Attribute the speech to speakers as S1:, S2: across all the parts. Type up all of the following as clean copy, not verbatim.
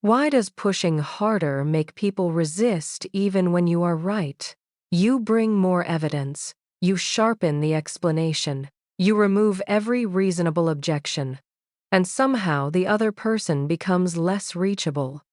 S1: Why does pushing harder make people resist even when you are right? You bring more evidence. You sharpen the explanation. You remove every reasonable objection. And somehow the other person becomes less reachable.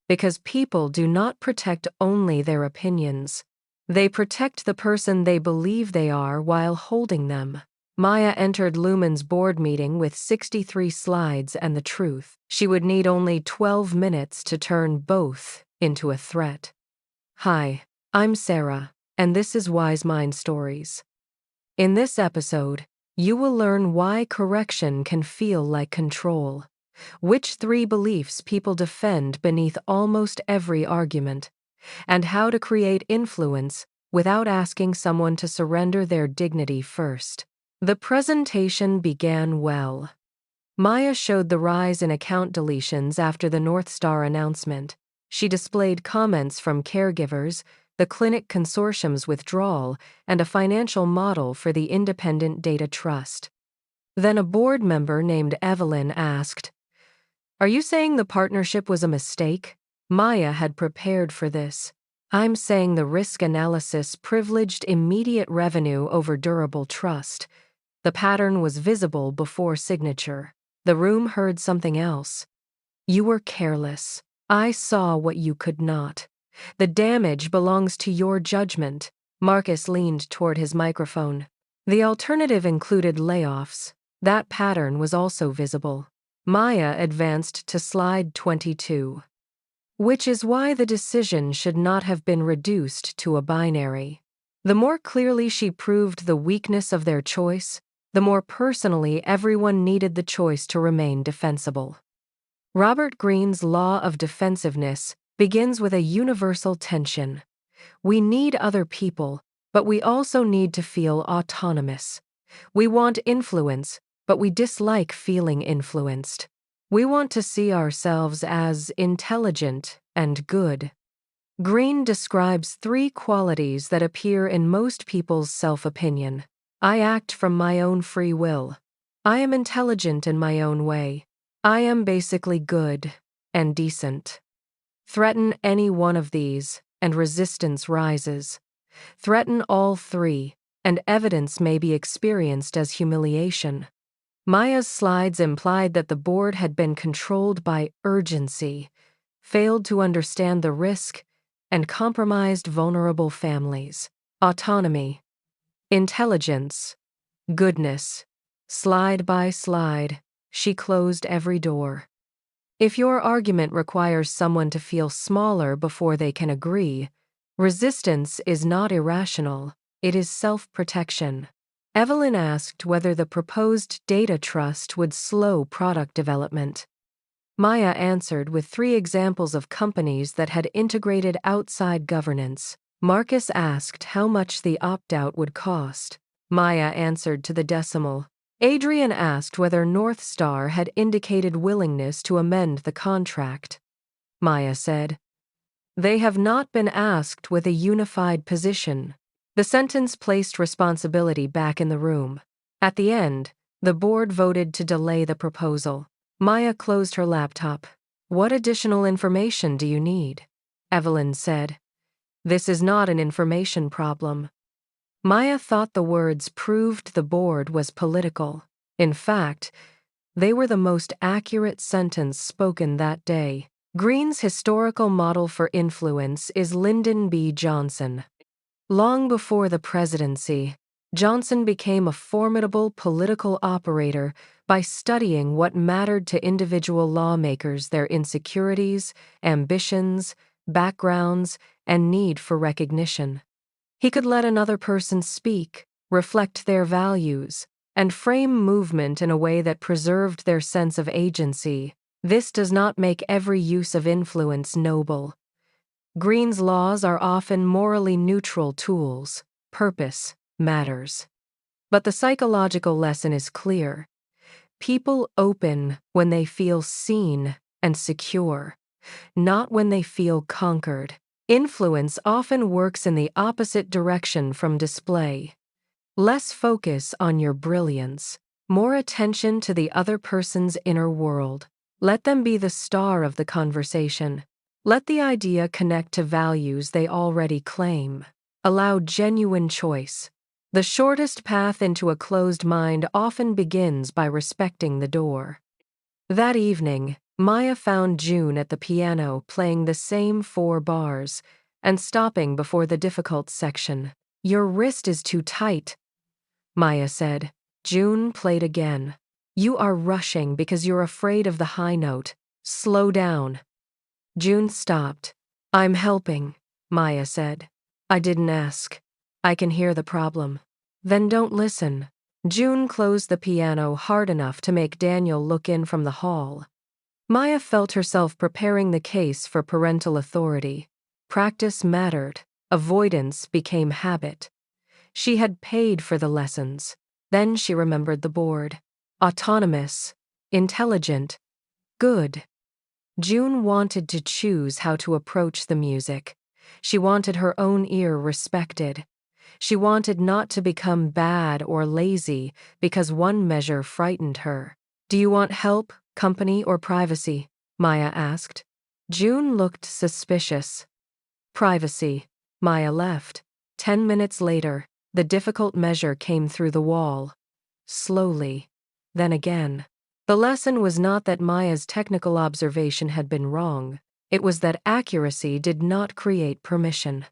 S1: Because people do not protect only their opinions. They protect the person they believe they are while holding them. Maya entered Lumen's board meeting with 63 slides and the truth. She would need only 12 minutes to turn both into a threat. Hi, I'm Sarah, and this is Wise Mind Stories. In this episode, you will learn why correction can feel like control, which 3 beliefs people defend beneath almost every argument, and how to create influence without asking someone to surrender their dignity first. The presentation began well. Maya showed the rise in account deletions after the North Star announcement. She displayed comments from caregivers, the clinic consortium's withdrawal, and a financial model for the Independent Data Trust. Then a board member named Evelyn asked, "Are you saying the partnership was a mistake?" Maya had prepared for this. "I'm saying the risk analysis privileged immediate revenue over durable trust." The pattern was visible before signature. The room heard something else. "You were careless. I saw what you could not. The damage belongs to your judgment." Marcus leaned toward his microphone. The alternative included layoffs. That pattern was also visible. Maya advanced to slide 22. "Which is why the decision should not have been reduced to a binary." The more clearly she proved the weakness of their choice, the more personally everyone needed the choice to remain defensible. Robert Greene's law of defensiveness begins with a universal tension. We need other people, but we also need to feel autonomous. We want influence, but we dislike feeling influenced. We want to see ourselves as intelligent and good. Greene describes 3 qualities that appear in most people's self-opinion. I act from my own free will. I am intelligent in my own way. I am basically good and decent. Threaten any one of these, and resistance rises. Threaten all 3, and evidence may be experienced as humiliation. Maya's slides implied that the board had been controlled by urgency, failed to understand the risk, and compromised vulnerable families. Autonomy. Intelligence. Goodness. Slide by slide, she closed every door. If your argument requires someone to feel smaller before they can agree, resistance is not irrational, it is self-protection. Evelyn asked whether the proposed data trust would slow product development. Maya answered with 3 examples of companies that had integrated outside governance. Marcus asked how much the opt-out would cost. Maya answered to the decimal. Adrian asked whether North Star had indicated willingness to amend the contract. Maya said, "They have not been asked with a unified position." The sentence placed responsibility back in the room. At the end, the board voted to delay the proposal. Maya closed her laptop. "What additional information do you need?" Evelyn said. "This is not an information problem." Maya thought the words proved the board was political. In fact, they were the most accurate sentence spoken that day. Greene's historical model for influence is Lyndon B. Johnson. Long before the presidency, Johnson became a formidable political operator by studying what mattered to individual lawmakers, their insecurities, ambitions, backgrounds, and need for recognition. He could let another person speak, reflect their values, and frame movement in a way that preserved their sense of agency. This does not make every use of influence noble. Greene's laws are often morally neutral tools. Purpose matters. But the psychological lesson is clear. People open when they feel seen and secure, not when they feel conquered. Influence often works in the opposite direction from display. Less focus on your brilliance, more attention to the other person's inner world. Let them be the star of the conversation. Let the idea connect to values they already claim. Allow genuine choice. The shortest path into a closed mind often begins by respecting the door. That evening, Maya found June at the piano playing the same 4 bars and stopping before the difficult section. "Your wrist is too tight," Maya said. June played again. "You are rushing because you're afraid of the high note. Slow down." June stopped. "I'm helping," Maya said. "I didn't ask. I can hear the problem." "Then don't listen." June closed the piano hard enough to make Daniel look in from the hall. Maya felt herself preparing the case for parental authority. Practice mattered. Avoidance became habit. She had paid for the lessons. Then she remembered the board. Autonomous. Intelligent. Good. June wanted to choose how to approach the music. She wanted her own ear respected. She wanted not to become bad or lazy because one measure frightened her. "Do you want help, company, or privacy?" Maya asked. June looked suspicious. "Privacy." Maya left. 10 minutes later, the difficult measure came through the wall. Slowly. Then again. The lesson was not that Maya's technical observation had been wrong. It was that accuracy did not create permission.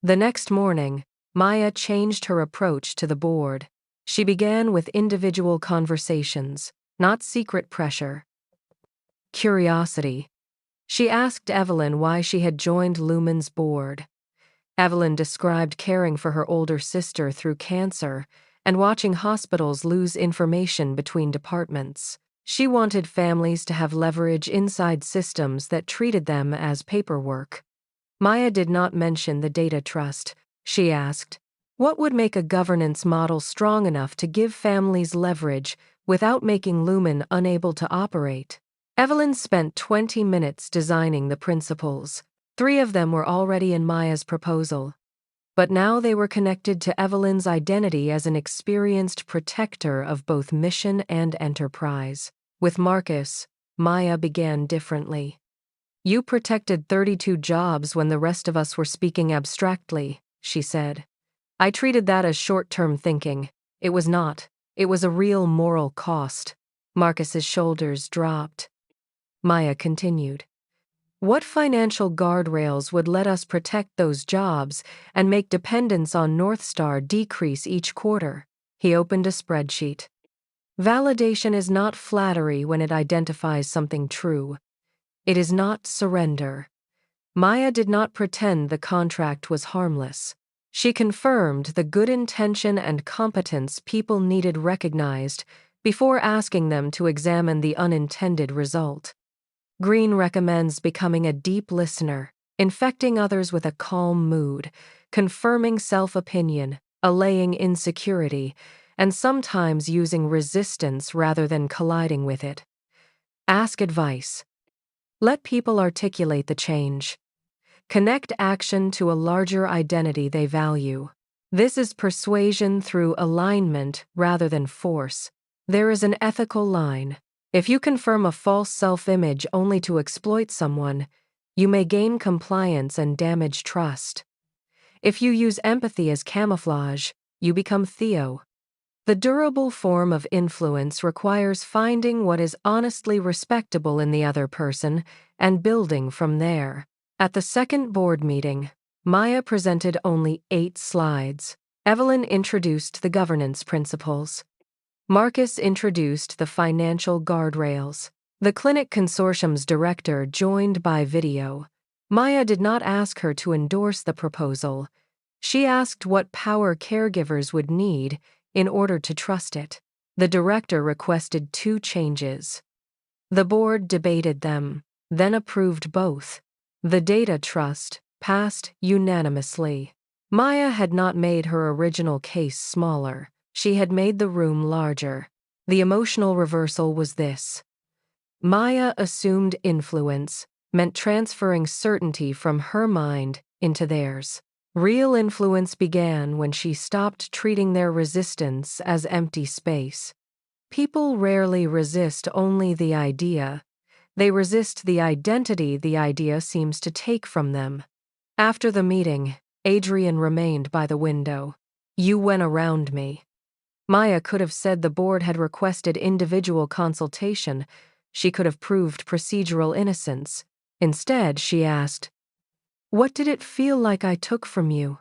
S1: The next morning, Maya changed her approach to the board. She began with individual conversations, not secret pressure. Curiosity. She asked Evelyn why she had joined Lumen's board. Evelyn described caring for her older sister through cancer and watching hospitals lose information between departments. She wanted families to have leverage inside systems that treated them as paperwork. Maya did not mention the data trust. She asked, "What would make a governance model strong enough to give families leverage without making Lumen unable to operate?" Evelyn spent 20 minutes designing the principles. 3 of them were already in Maya's proposal. But now they were connected to Evelyn's identity as an experienced protector of both mission and enterprise. With Marcus, Maya began differently. "You protected 32 jobs when the rest of us were speaking abstractly," she said. "I treated that as short-term thinking. It was not. It was a real moral cost." Marcus's shoulders dropped. Maya continued. "What financial guardrails would let us protect those jobs and make dependence on North Star decrease each quarter?" He opened a spreadsheet. "Validation is not flattery when it identifies something true. It is not surrender." Maya did not pretend the contract was harmless. She confirmed the good intention and competence people needed recognized before asking them to examine the unintended result. Greene recommends becoming a deep listener, infecting others with a calm mood, confirming self-opinion, allaying insecurity, and sometimes using resistance rather than colliding with it. Ask advice. Let people articulate the change. Connect action to a larger identity they value. This is persuasion through alignment rather than force. There is an ethical line. If you confirm a false self-image only to exploit someone, you may gain compliance and damage trust. If you use empathy as camouflage, you become Theo. The durable form of influence requires finding what is honestly respectable in the other person and building from there. At the second board meeting, Maya presented only 8 slides. Evelyn introduced the governance principles. Marcus introduced the financial guardrails. The clinic consortium's director joined by video. Maya did not ask her to endorse the proposal. She asked what power caregivers would need in order to trust it. The director requested 2 changes. The board debated them, then approved both. The data trust passed unanimously. Maya had not made her original case smaller. She had made the room larger. The emotional reversal was this. Maya assumed influence meant transferring certainty from her mind into theirs. Real influence began when she stopped treating their resistance as empty space. People rarely resist only the idea. They resist the identity the idea seems to take from them. After the meeting, Adrian remained by the window. "You went around me." Maya could have said the board had requested individual consultation. She could have proved procedural innocence. Instead, she asked, "What did it feel like I took from you?"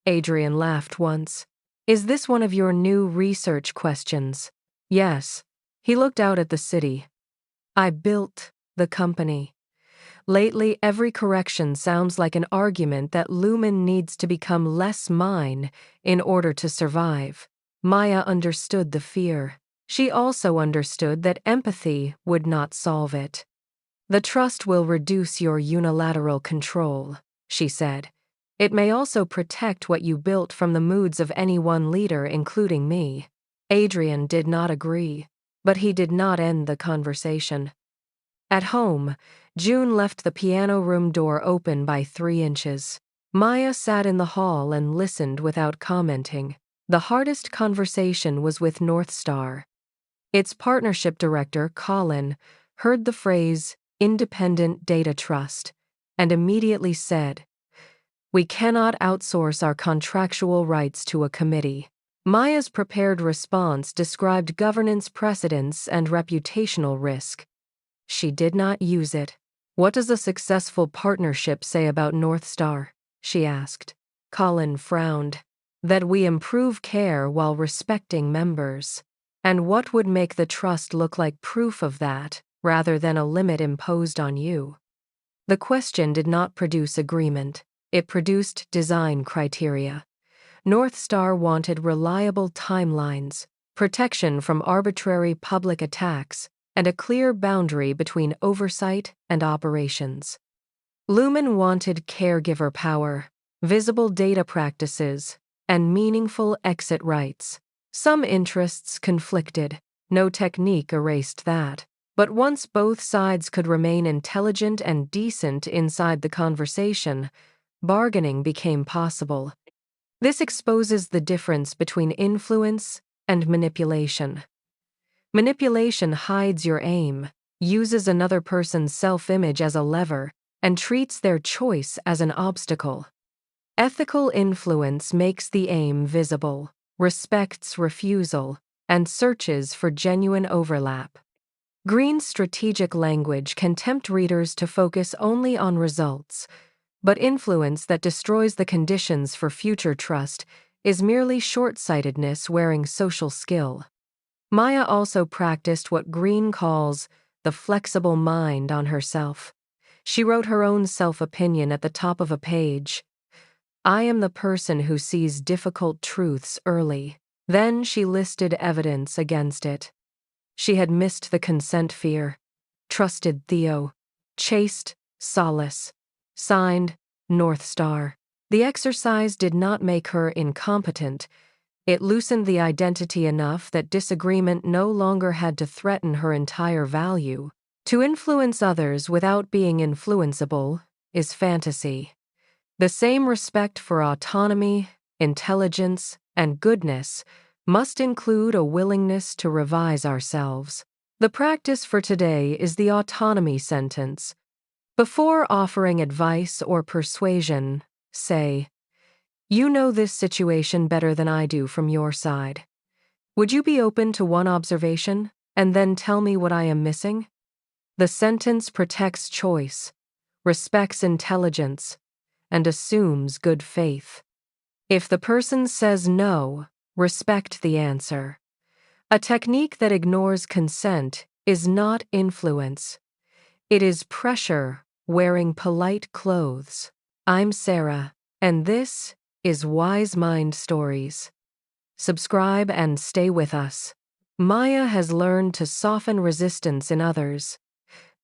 S1: Adrian laughed once. "Is this one of your new research questions?" "Yes." He looked out at the city. "I built the company. Lately, every correction sounds like an argument that Lumen needs to become less mine in order to survive." Maya understood the fear. She also understood that empathy would not solve it. "The trust will reduce your unilateral control," she said. "It may also protect what you built from the moods of any one leader, including me." Adrian did not agree, but he did not end the conversation. At home, June left the piano room door open by 3 inches. Maya sat in the hall and listened without commenting. The hardest conversation was with North Star. Its partnership director, Colin, heard the phrase, "independent data trust," and immediately said, "We cannot outsource our contractual rights to a committee." Maya's prepared response described governance precedents and reputational risk. She did not use it. "What does a successful partnership say about North Star?" she asked. Colin frowned. "That we improve care while respecting members. And what would make the trust look like proof of that, rather than a limit imposed on you?" The question did not produce agreement. It produced design criteria. North Star wanted reliable timelines, protection from arbitrary public attacks, and a clear boundary between oversight and operations. Lumen wanted caregiver power, visible data practices, and meaningful exit rights. Some interests conflicted. No technique erased that. But once both sides could remain intelligent and decent inside the conversation, bargaining became possible. This exposes the difference between influence and manipulation. Manipulation hides your aim, uses another person's self-image as a lever, and treats their choice as an obstacle. Ethical influence makes the aim visible, respects refusal, and searches for genuine overlap. Greene's strategic language can tempt readers to focus only on results, but influence that destroys the conditions for future trust is merely short-sightedness wearing social skill. Maya also practiced what Greene calls the flexible mind on herself. She wrote her own self-opinion at the top of a page. "I am the person who sees difficult truths early." Then she listed evidence against it. She had missed the consent fear, trusted Theo, chased Solace, signed North Star. The exercise did not make her incompetent. It loosened the identity enough that disagreement no longer had to threaten her entire value. To influence others without being influenceable is fantasy. The same respect for autonomy, intelligence, and goodness must include a willingness to revise ourselves. The practice for today is the autonomy sentence. Before offering advice or persuasion, say, "You know this situation better than I do from your side. Would you be open to one observation, and then tell me what I am missing?" The sentence protects choice, respects intelligence, and assumes good faith. If the person says no, respect the answer. A technique that ignores consent is not influence. It is pressure wearing polite clothes. I'm Sarah, and this is Wise Mind Stories. Subscribe and stay with us. Maya has learned to soften resistance in others,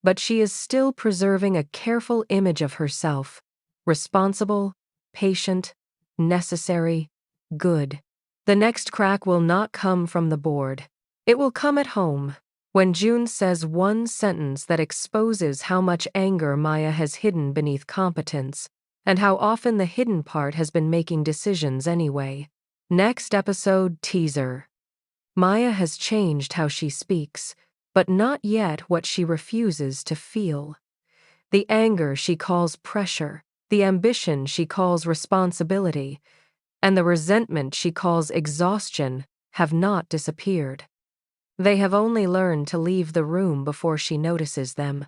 S1: but she is still preserving a careful image of herself, responsible, patient, necessary, good. The next crack will not come from the board. It will come at home, when June says one sentence that exposes how much anger Maya has hidden beneath competence, and how often the hidden part has been making decisions anyway. Next episode teaser. Maya has changed how she speaks, but not yet what she refuses to feel. The anger she calls pressure, the ambition she calls responsibility, and the resentment she calls exhaustion have not disappeared. They have only learned to leave the room before she notices them.